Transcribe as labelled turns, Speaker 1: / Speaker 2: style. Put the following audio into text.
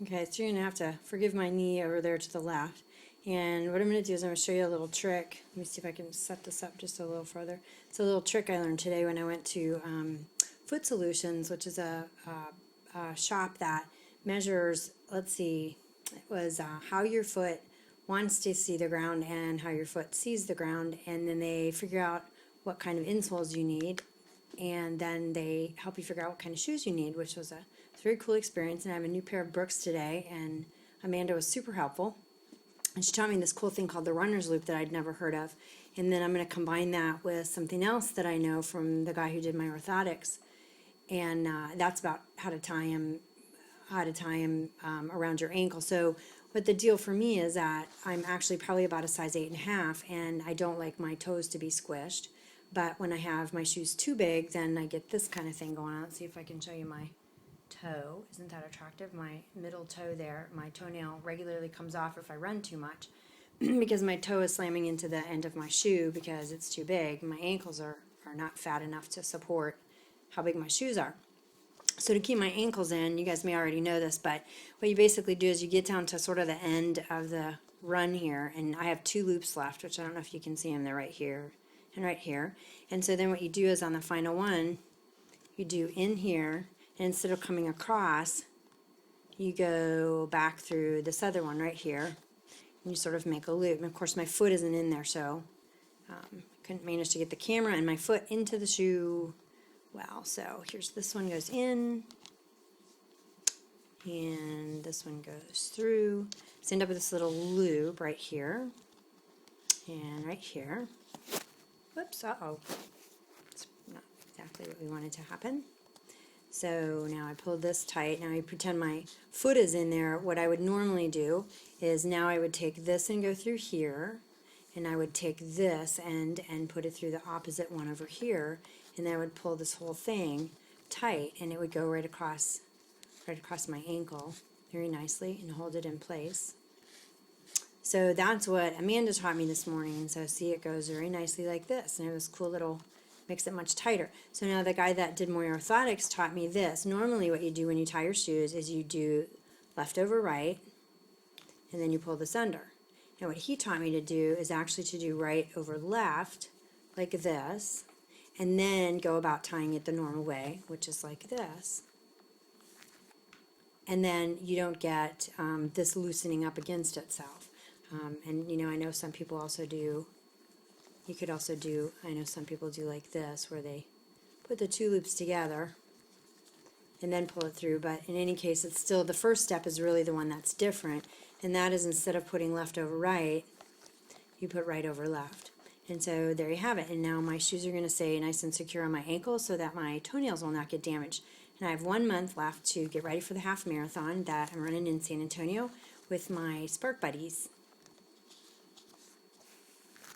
Speaker 1: Okay, so you're going to have to forgive my knee over there to the left. And what I'm going to do is I'm going to show you a little trick. Let me see if I can set this up just a little further. It's a little trick I learned today when I went to Foot Solutions, which is a shop that measures, let's see, it was how your foot wants to see the ground and how your foot sees the ground, and then they figure out what kind of insoles you need, and then they help you figure out what kind of shoes you need, which was a very cool experience. And I have a new pair of Brooks today, and Amanda was super helpful. And she taught me this cool thing called the runner's loop that I'd never heard of. And then I'm going to combine that with something else that I know from the guy who did my orthotics. And that's about how to tie him around your ankle. So what the deal for me is that I'm actually probably about a size 8.5, and I don't like my toes to be squished. But when I have my shoes too big, then I get this kind of thing going on. Let's see if I can show you my toe. Isn't that attractive? My middle toe there, my toenail regularly comes off if I run too much because my toe is slamming into the end of my shoe because it's too big. My ankles are not fat enough to support how big my shoes are. So to keep my ankles in, you guys may already know this, but what you basically do is you get down to sort of the end of the run here, and I have 2 loops left, which I don't know if you can see them. They're right here and right here. And so then what you do is on the final one, you do in here, and instead of coming across, you go back through this other one right here, and you sort of make a loop. And of course my foot isn't in there, so couldn't manage to get the camera and my foot into the shoe well. So here's this one goes in, and this one goes through. So end up with this little loop right here, and right here. Whoops, uh-oh. It's not exactly what we wanted to happen. So now I pulled this tight. Now I pretend my foot is in there. What I would normally do is now I would take this and go through here, and I would take this end and put it through the opposite one over here, and then I would pull this whole thing tight, and it would go right across my ankle very nicely and hold it in place. So that's what Amanda taught me this morning, and so see, it goes very nicely like this, and it was cool little, makes it much tighter. So now the guy that did my orthotics taught me this. Normally what you do when you tie your shoes is you do left over right, and then you pull this under. And what he taught me to do is actually to do right over left, like this, and then go about tying it the normal way, which is like this. And then you don't get this loosening up against itself. And you know, I know some people also do, you could also do, I know some people do like this, where they put the 2 loops together and then pull it through. But in any case, it's still, the first step is really the one that's different, and that is instead of putting left over right, you put right over left. And so there you have it. And now my shoes are going to stay nice and secure on my ankles so that my toenails will not get damaged. And I have 1 month left to get ready for the half marathon that I'm running in San Antonio with my Spark Buddies.